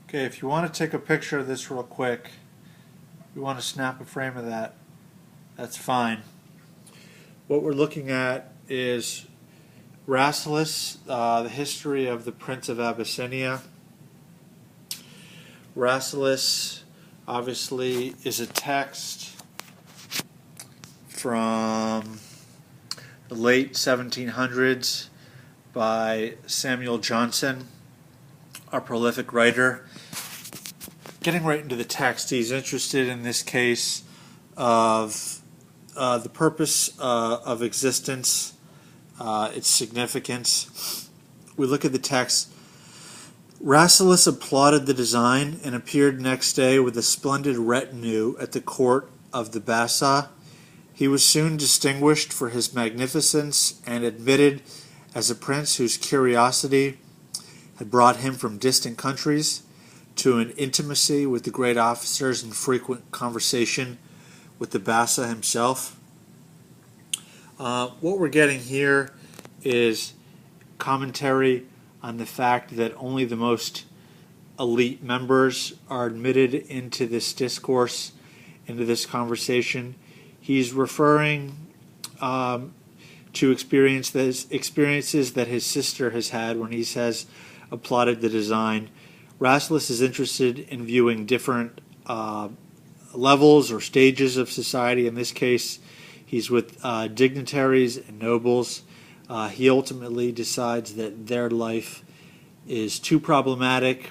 Okay, if you want to take a picture of this real quick, you want to snap a frame of that, that's fine. What we're looking at is Rasselas, the history of the Prince of Abyssinia. Rasselas obviously is a text from the late 1700s by Samuel Johnson, a prolific writer. Getting right into the text, he's interested in this case of the purpose of existence, its significance. We look at the text. Rasselas applauded the design and appeared next day with a splendid retinue at the court of the Bassa. He was soon distinguished for his magnificence and admitted as a prince whose curiosity had brought him from distant countries to an intimacy with the great officers and frequent conversation with the Bassa himself. What we're getting here is commentary on the fact that only the most elite members are admitted into this discourse, into this conversation. He's referring to experiences that his sister has had when he says applauded the design. Rasselas is interested in viewing different levels or stages of society. In this case, he's with dignitaries and nobles. He ultimately decides that their life is too problematic.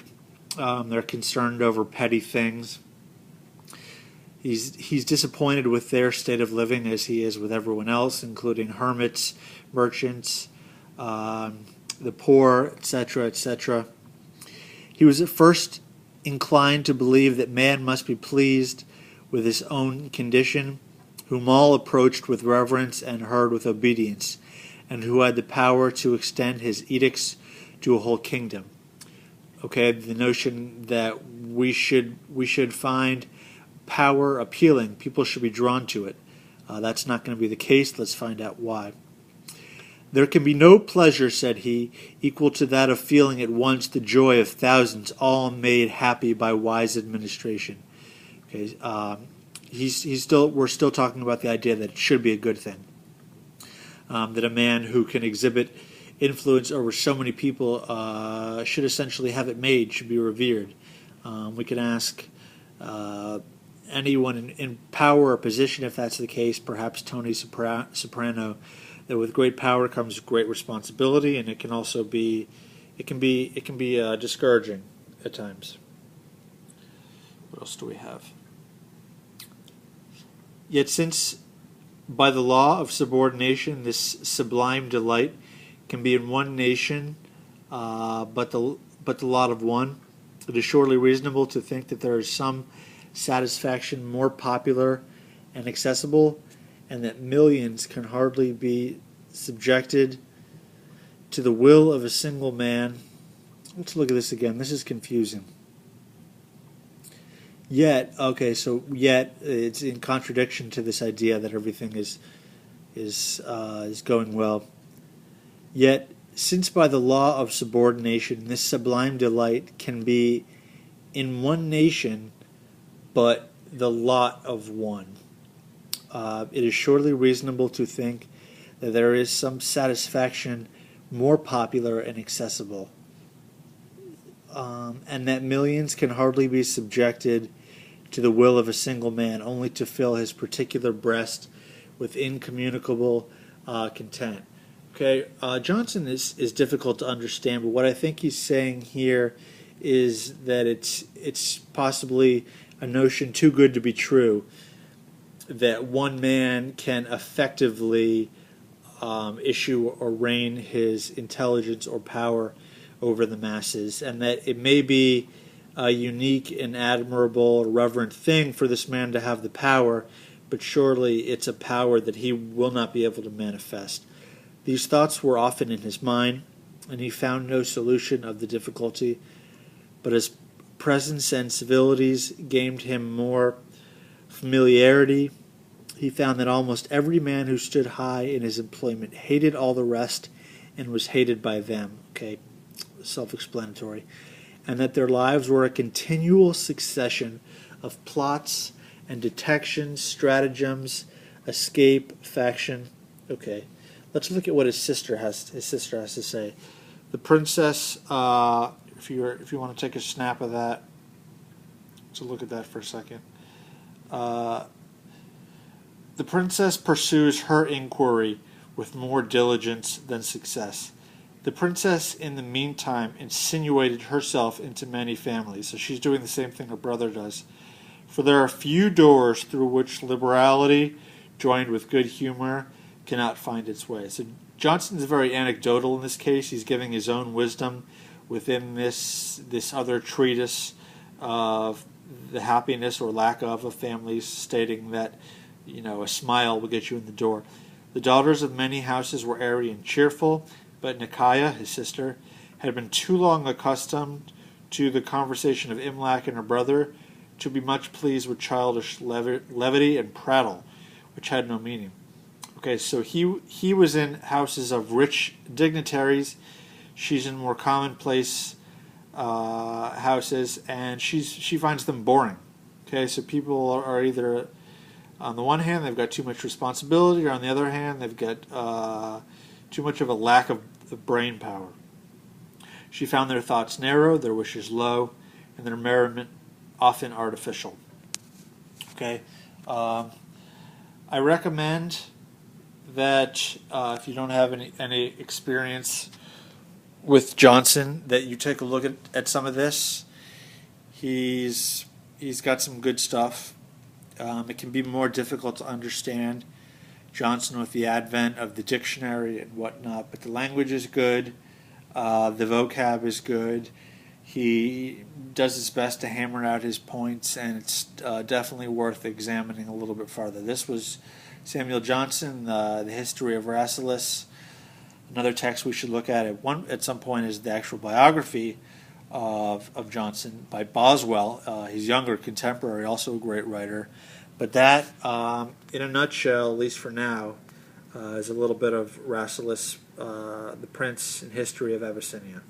They're concerned over petty things. He's disappointed with their state of living as he is with everyone else, including hermits, merchants, the poor, etc., etc. He was at first inclined to believe that man must be pleased with his own condition, whom all approached with reverence and heard with obedience, and who had the power to extend his edicts to a whole kingdom. Okay, the notion that we should find power appealing, people should be drawn to it. That's not going to be the case. Let's find out why. There can be no pleasure, said he, equal to that of feeling at once the joy of thousands, all made happy by wise administration. Okay, we're still talking about the idea that it should be a good thing. That a man who can exhibit influence over so many people should essentially have it made, should be revered. We can ask anyone in power or position, if that's the case, perhaps Tony Soprano, that with great power comes great responsibility, and it can also be discouraging at times. What else do we have? Yet since by the law of subordination this sublime delight can be in one nation, but the lot of one, it is surely reasonable to think that there is some satisfaction more popular and accessible, and that millions can hardly be subjected to the will of a single man. Let's look at this again. This is confusing. Yet it's in contradiction to this idea that everything is going well. Yet, since by the law of subordination this sublime delight can be in one nation, but the lot of one, it is surely reasonable to think that there is some satisfaction more popular and accessible, and that millions can hardly be subjected to the will of a single man, only to fill his particular breast with incommunicable content. Okay, Johnson is difficult to understand, but what I think he's saying here is that it's possibly a notion too good to be true, that one man can effectively issue or reign his intelligence or power over the masses, and that it may be a unique and admirable, reverent thing for this man to have the power, but surely it's a power that he will not be able to manifest. These thoughts were often in his mind, and he found no solution of the difficulty, but as presence and civilities gained him more familiarity, he found that almost every man who stood high in his employment hated all the rest and was hated by them. Okay, self-explanatory. and that their lives were a continual succession of plots and detections, stratagems, escape, faction. Okay, let's look at what his sister has to say. The princess, if you want to take a snap of that, so look at that for a second. The princess pursues her inquiry with more diligence than success. The princess, in the meantime, insinuated herself into many families. So she's doing the same thing her brother does. For there are few doors through which liberality, joined with good humor, cannot find its way. So Johnson's very anecdotal in this case. He's giving his own wisdom within this other treatise of the happiness or lack of families, stating that, a smile will get you in the door. The daughters of many houses were airy and cheerful, but Nikaya, his sister, had been too long accustomed to the conversation of Imlac and her brother to be much pleased with childish levity and prattle, which had no meaning. Okay, so he was in houses of rich dignitaries. She's in more commonplace houses, and she finds them boring. Okay, so people are either, on the one hand, they've got too much responsibility, or on the other hand, they've got too much of a lack of brain power. She found their thoughts narrow, their wishes low, and their merriment often artificial. Okay, I recommend that if you don't have any experience with Johnson, that you take a look at some of this. He's got some good stuff. It can be more difficult to understand Johnson with the advent of the dictionary and whatnot, but the language is good. The vocab is good. He does his best to hammer out his points, and it's definitely worth examining a little bit farther. This was Samuel Johnson, The History of Rasselas. Another text we should look at some point is the actual biography of Johnson by Boswell, his younger contemporary, also a great writer. But that, in a nutshell, at least for now, is a little bit of Rasselas, the Prince and History of Abyssinia.